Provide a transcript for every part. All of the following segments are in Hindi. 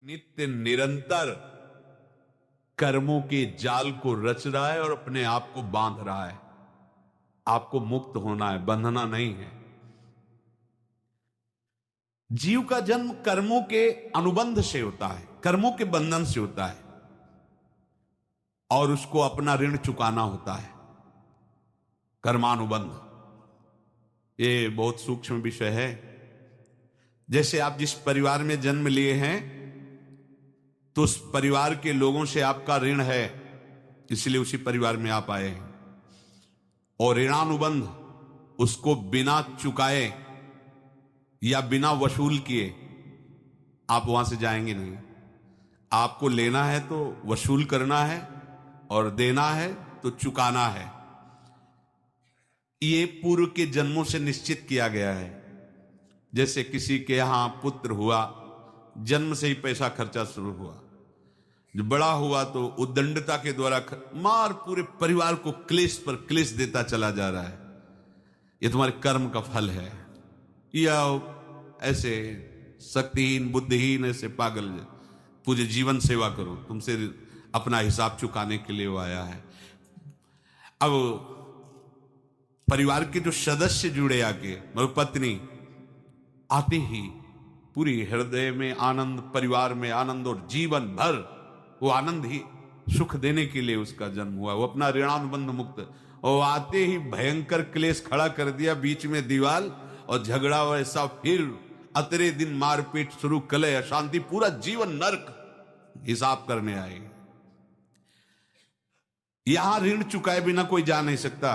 नित्य निरंतर कर्मों के जाल को रच रहा है और अपने आप को बांध रहा है। आपको मुक्त होना है, बंधना नहीं है। जीव का जन्म कर्मों के अनुबंध से होता है, कर्मों के बंधन से होता है, और उसको अपना ऋण चुकाना होता है। कर्मानुबंध ये बहुत सूक्ष्म विषय है। जैसे आप जिस परिवार में जन्म लिए हैं तो उस परिवार के लोगों से आपका ऋण है, इसलिए उसी परिवार में आप आए हैं। और ऋणानुबंध उसको बिना चुकाए या बिना वसूल किए आप वहां से जाएंगे नहीं। आपको लेना है तो वसूल करना है, और देना है तो चुकाना है। ये पूर्व के जन्मों से निश्चित किया गया है। जैसे किसी के यहां पुत्र हुआ, जन्म से ही पैसा खर्चा शुरू हुआ, जो बड़ा हुआ तो उद्दंडता के द्वारा मार पूरे परिवार को क्लेश पर क्लेश देता चला जा रहा है। ये तुम्हारे कर्म का फल है। या ऐसे शक्तिहीन बुद्धिहीन ऐसे पागल पूरे जीवन सेवा करो, तुमसे अपना हिसाब चुकाने के लिए वो आया है। अब परिवार के जो सदस्य जुड़े आके, मतलब पत्नी आते ही पूरी हृदय में आनंद, परिवार में आनंद, और जीवन भर वो आनंद ही सुख देने के लिए उसका जन्म हुआ। वो अपना ऋणानुबंध मुक्त, और आते ही भयंकर क्लेश खड़ा कर दिया, बीच में दीवार और झगड़ा वैसा, फिर अतरे दिन मारपीट शुरू, कलह अशांति, पूरा जीवन नरक हिसाब करने आए। यहां ऋण चुकाए बिना कोई जा नहीं सकता,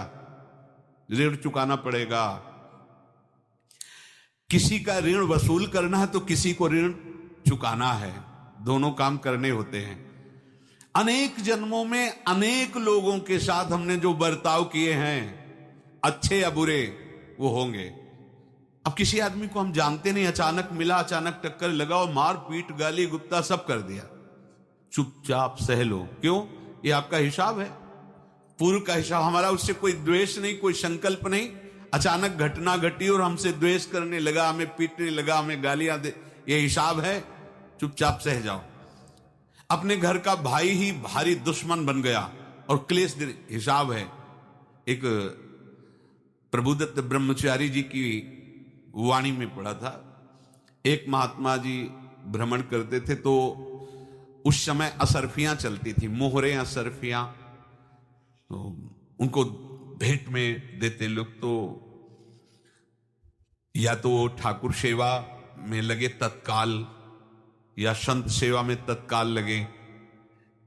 ऋण चुकाना पड़ेगा। किसी का ऋण वसूल करना है तो किसी को ऋण चुकाना है, दोनों काम करने होते हैं। अनेक जन्मों में अनेक लोगों के साथ हमने जो बर्ताव किए हैं, अच्छे या बुरे, वो होंगे। अब किसी आदमी को हम जानते नहीं, अचानक मिला, अचानक टक्कर लगा और मार पीट गाली गुप्ता सब कर दिया, चुपचाप सह लो। क्यों? ये आपका हिसाब है, पूर्व का हिसाब। हमारा उससे कोई द्वेष नहीं, कोई संकल्प नहीं। अचानक घटना घटी और हमसे द्वेष करने लगा, हमें पीटने लगा, हमें गालियां दे, ये हिसाब है, चुपचाप सह जाओ। अपने घर का भाई ही भारी दुश्मन बन गया और क्लेश, हिसाब है। एक प्रभुदत्त ब्रह्मचारी जी की वाणी में पढ़ा था, एक महात्मा जी भ्रमण करते थे तो उस समय असरफियां चलती थी, मोहरे असरफियां, तो उनको भेंट में देते लोग। तो या तो ठाकुर सेवा में लगे तत्काल, या संत सेवा में तत्काल लगे,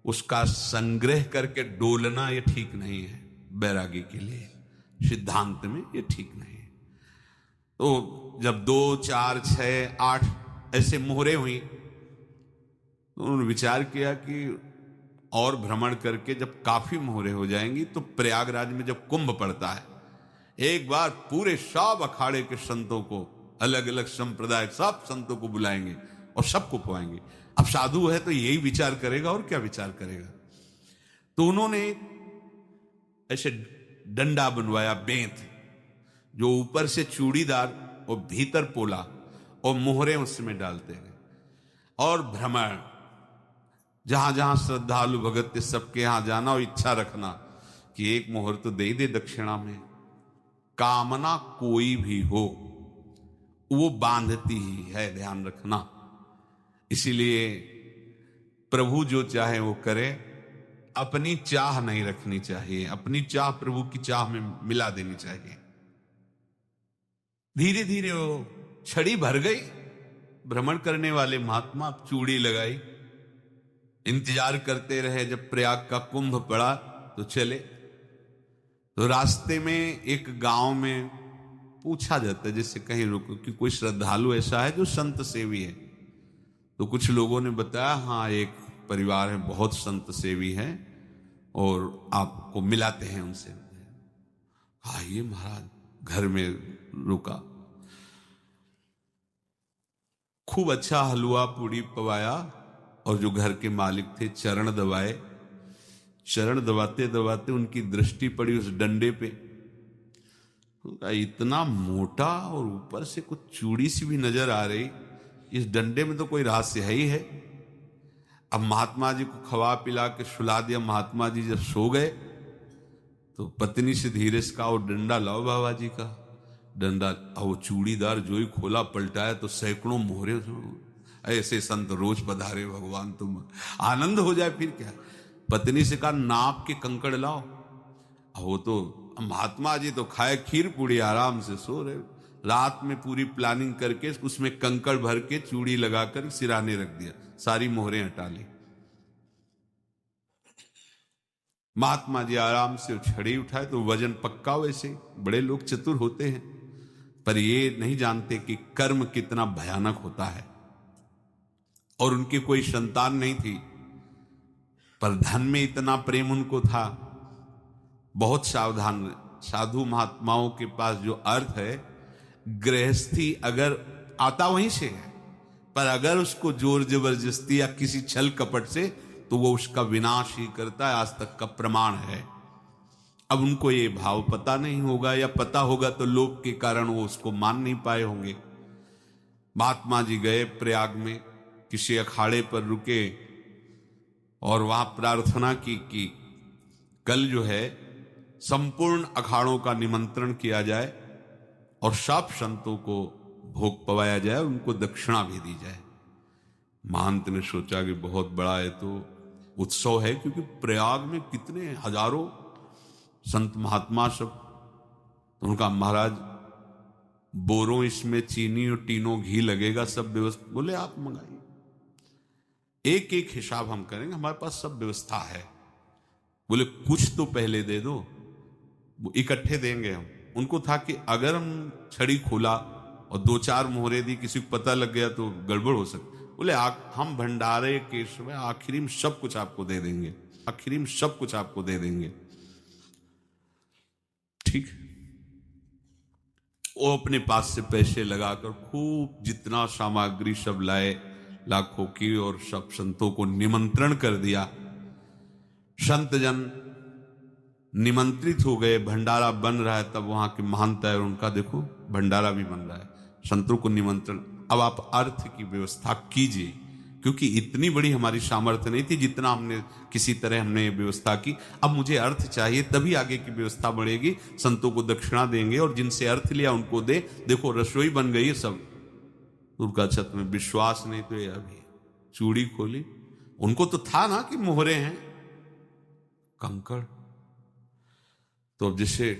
उसका संग्रह करके डोलना ये ठीक नहीं है। बैरागी के लिए सिद्धांत में ये ठीक नहीं है। तो जब 2, 4, 6, 8 ऐसे मोहरे हुई तो उन्होंने विचार किया कि और भ्रमण करके जब काफी मोहरे हो जाएंगी तो प्रयागराज में जब कुंभ पड़ता है, एक बार पूरे सब अखाड़े के संतों को, अलग अलग संप्रदाय सब संतों को बुलाएंगे और सबको पवाएंगे। अब साधु है तो यही विचार करेगा, और क्या विचार करेगा। तो उन्होंने ऐसे डंडा बनवाया, बेंत, जो ऊपर से चूड़ीदार और भीतर पोला, और मोहरे उसमें डालते गए। और भ्रमण, जहां जहां श्रद्धालु भगत सबके यहां जाना और इच्छा रखना कि एक मोहर तो दे दे दक्षिणा में। कामना कोई भी हो वो बांधती ही है, ध्यान रखना। इसीलिए प्रभु जो चाहे वो करे, अपनी चाह नहीं रखनी चाहिए, अपनी चाह प्रभु की चाह में मिला देनी चाहिए। धीरे धीरे वो छड़ी भर गई। भ्रमण करने वाले महात्मा चूड़ी लगाई, इंतजार करते रहे। जब प्रयाग का कुंभ पड़ा तो चले। तो रास्ते में एक गांव में पूछा जाता है, जैसे कहीं रुको कि कोई श्रद्धालु ऐसा है जो संत सेवी है। तो कुछ लोगों ने बताया, हाँ एक परिवार है, बहुत संत सेवी है, और आपको मिलाते हैं उनसे। आइए महाराज, घर में रुका, खूब अच्छा हलवा पूड़ी पवाया, और जो घर के मालिक थे चरण दबाए। चरण दबाते दबाते उनकी दृष्टि पड़ी उस डंडे पे, इतना मोटा और ऊपर से कुछ चूड़ी सी भी नजर आ रही, इस डंडे में तो कोई रहस्य है ही है। अब महात्मा जी को खवा पिला के सुला दिया। महात्मा जी जब सो गए तो पत्नी से धीरे से कहा, वो डंडा लाओ बाबा जी का। डंडा, वो चूड़ीदार जो ही खोला पलटाया तो सैकड़ों मोहरे। ऐसे संत रोज पधारे भगवान, तुम आनंद हो जाए फिर क्या। पत्नी से कहा, नाप के कंकड़ लाओ। वो तो महात्मा जी तो खाए खीर पूड़ी, आराम से सो रहे। रात में पूरी प्लानिंग करके उसमें कंकड़ भर के चूड़ी लगाकर सिराने रख दिया, सारी मोहरें हटा ली। महात्मा जी आराम से छड़ी उठाए तो वजन पक्का। वैसे बड़े लोग चतुर होते हैं, पर ये नहीं जानते कि कर्म कितना भयानक होता है। और उनकी कोई संतान नहीं थी, पर धन में इतना प्रेम उनको था। बहुत सावधान। साधु महात्माओं के पास जो अर्थ है, गृहस्थी अगर आता वहीं से है, पर अगर उसको जोर जबरदस्ती या किसी छल कपट से, तो वो उसका विनाश ही करता है। आज तक का प्रमाण है। अब उनको ये भाव पता नहीं होगा, या पता होगा तो लोभ के कारण वो उसको मान नहीं पाए होंगे। महात्मा जी गए प्रयाग में, किसी अखाड़े पर रुके और वहां प्रार्थना की कि कल जो है संपूर्ण अखाड़ों का निमंत्रण किया जाए और सब संतों को भोग पवाया जाए, उनको दक्षिणा भी दी जाए। महंत ने सोचा कि बहुत बड़ा है तो उत्सव है, क्योंकि प्रयाग में कितने हजारों संत महात्मा सब। तो उनका, महाराज बोरों इसमें चीनी और टीनों घी लगेगा, सब व्यवस्था। बोले आप मंगाइए, एक एक हिसाब हम करेंगे, हमारे पास सब व्यवस्था है। बोले कुछ तो पहले दे दो, वो इकट्ठे देंगे हम। उनको था कि अगर हम छड़ी खोला और दो चार मोहरे दी, किसी को पता लग गया तो गड़बड़ हो सकती। बोले हम भंडारे के समय आखिरी में सब कुछ आपको दे देंगे, आखिरी में सब कुछ आपको दे देंगे। ठीक। वो अपने पास से पैसे लगाकर खूब जितना सामग्री सब लाए, लाखों की, और सब संतों को निमंत्रण कर दिया। संत जन निमंत्रित हो गए, भंडारा बन रहा है। तब वहां के महंत है, उनका देखो भंडारा भी बन रहा है, संतों को निमंत्रण। अब आप अर्थ की व्यवस्था कीजिए, क्योंकि इतनी बड़ी हमारी सामर्थ्य नहीं थी जितना हमने किसी तरह हमने व्यवस्था की। अब मुझे अर्थ चाहिए, तभी आगे की व्यवस्था बढ़ेगी। संतों को दक्षिणा देंगे और जिनसे अर्थ लिया उनको दे। देखो रसोई बन गई है सब। उनका छत में विश्वास नहीं तो ये अभी चूड़ी खोली। उनको तो था ना कि मोहरे हैं, कंकड़। तो अब जैसे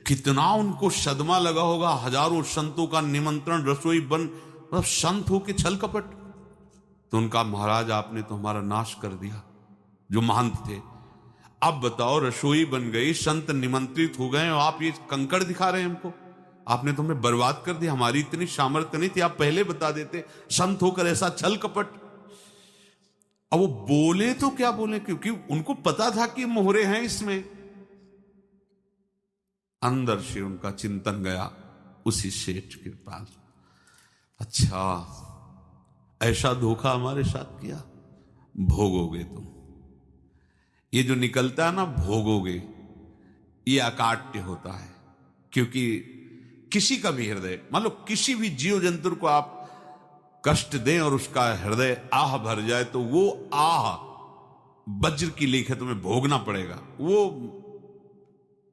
कितना उनको सदमा लगा होगा, हजारों संतों का निमंत्रण, रसोई बन, मतलब संत हो के छल कपट। तो उनका, महाराज आपने तो हमारा नाश कर दिया, जो महंत थे। अब बताओ, रसोई बन गई, संत निमंत्रित हो गए, और आप ये कंकड़ दिखा रहे हैं हमको। आपने तो हमें बर्बाद कर दिया, हमारी इतनी सामर्थ्य नहीं थी, आप पहले बता देते। संत होकर ऐसा छल कपट। अब वो बोले तो क्या बोले, क्योंकि उनको पता था कि मोहरे हैं इसमें। अंदर से उनका चिंतन गया उसी सेठ के पास, अच्छा ऐसा धोखा हमारे साथ किया, भोगोगे तुम। ये जो निकलता है ना भोगोगे, ये अकाट्य होता है। क्योंकि किसी का भी हृदय, मान लो किसी भी जीव जंतु को आप कष्ट दें और उसका हृदय आह भर जाए, तो वो आह वज्र की लेख है, तुम्हें भोगना पड़ेगा। वो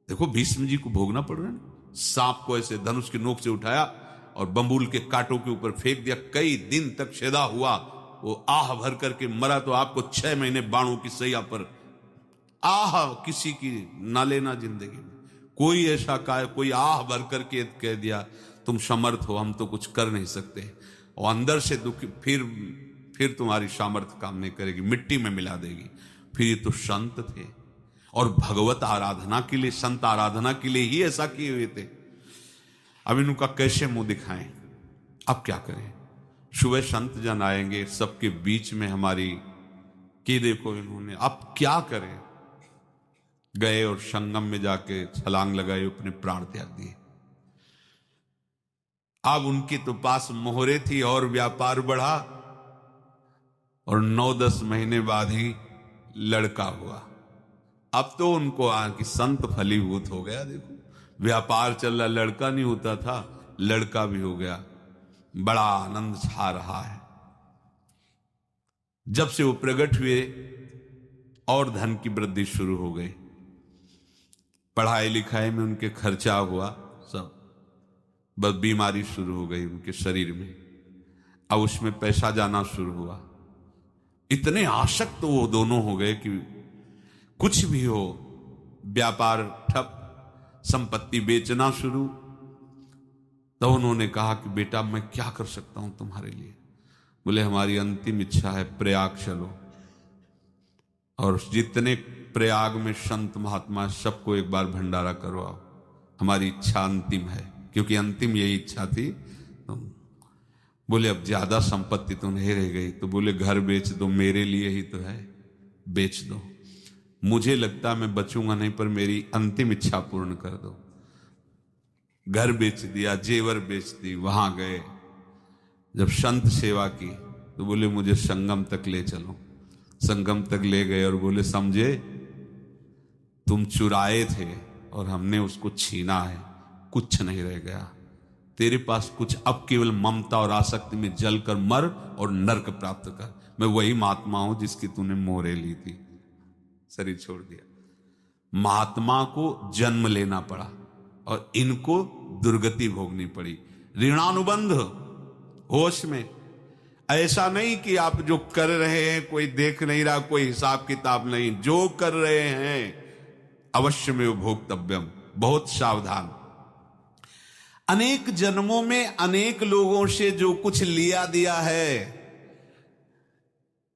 देखो भीष्म जी को भोगना पड़ रहा है। सांप को ऐसे धनुष की नोक से उठाया और बंबूल के कांटों के ऊपर फेंक दिया, कई दिन तक छेदा हुआ, वो आह भर करके मरा। तो आपको 6 महीने बाणों की सैया पर आह किसी की ना लेना जिंदगी में। कोई ऐसा कोई आह भर करके कह दिया तुम समर्थ हो, हम तो कुछ कर नहीं सकते, और अंदर से दुखी, फिर तुम्हारी सामर्थ्य काम नहीं करेगी, मिट्टी में मिला देगी। फिर ये तो संत थे, और भगवत आराधना के लिए, संत आराधना के लिए ही ऐसा किए हुए थे। अब इनका कैसे मुंह दिखाएं, अब क्या करें। सुबह संत जन आएंगे, सबके बीच में हमारी कि देखो इन्होंने, अब क्या करें। गए और संगम में जाके छलांग लगाए, अपने प्राण त्याग दिए। अब उनके तो पास मोहरे थी और व्यापार बढ़ा, और 9-10 महीने बाद ही लड़का हुआ। अब तो उनको कि संत फलीभूत हो गया। देखो व्यापार चल रहा, लड़का नहीं होता था, लड़का भी हो गया, बड़ा आनंद छा रहा है। जब से वो प्रकट हुए और धन की वृद्धि शुरू हो गई, पढ़ाई लिखाई में उनके खर्चा हुआ सब, बस बीमारी शुरू हो गई उनके शरीर में, अब उसमें पैसा जाना शुरू हुआ। इतने आसक्त तो वो दोनों हो गए कि कुछ भी हो, व्यापार ठप, संपत्ति बेचना शुरू। तो उन्होंने कहा कि बेटा मैं क्या कर सकता हूं तुम्हारे लिए? बोले हमारी अंतिम इच्छा है प्रयाग चलो, और जितने प्रयाग में संत महात्मा सबको एक बार भंडारा करवाओ, हमारी इच्छा अंतिम है, क्योंकि अंतिम यही इच्छा थी। तो बोले अब ज्यादा संपत्ति तो नहीं रह गई, तो बोले घर बेच दो, मेरे लिए ही तो है, बेच दो। मुझे लगता मैं बचूंगा नहीं, पर मेरी अंतिम इच्छा पूर्ण कर दो। घर बेच दिया, जेवर बेच दी। वहां गए, जब संत सेवा की तो बोले मुझे संगम तक ले चलो। संगम तक ले गए और बोले समझे तुम चुराए थे और हमने उसको छीना है, कुछ नहीं रह गया तेरे पास कुछ, अब केवल ममता और आसक्ति में जलकर मर और नरक प्राप्त कर। मैं वही महात्मा हूं जिसकी तूने मोहरे ली थी, शरीर छोड़ दिया। महात्मा को जन्म लेना पड़ा और इनको दुर्गति भोगनी पड़ी। ऋणानुबंध होश में, ऐसा नहीं कि आप जो कर रहे हैं कोई देख नहीं रहा, कोई हिसाब किताब नहीं, जो कर रहे हैं अवश्य में भोक्तव्यम, बहुत सावधान। अनेक जन्मों में अनेक लोगों से जो कुछ लिया दिया है,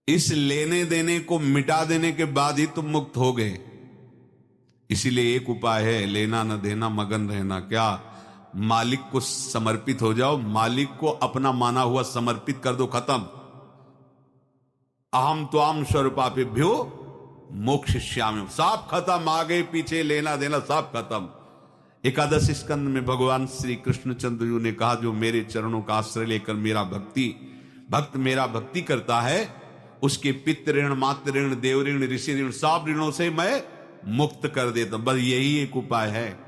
इस लेने देने को मिटा देने के बाद ही तुम मुक्त हो गए। इसीलिए एक उपाय है, लेना न देना, मगन रहना। क्या? मालिक को समर्पित हो जाओ, मालिक को अपना माना हुआ समर्पित कर दो, खत्म। अहम त्वाम स्वरूपापेभ्यो मोक्षयिष्यामि, सब खत्म, आगे पीछे लेना देना सब खत्म। एकादश स्कंद में भगवान श्री कृष्णचंद्र जी ने कहा जो मेरे चरणों का आश्रय लेकर भक्त मेरा भक्ति करता है, उसके पितृ ऋण, मातृ ऋण, देव ऋण, ऋषि ऋण, सब ऋणों से मैं मुक्त कर देता हूं। बस यही एक उपाय है।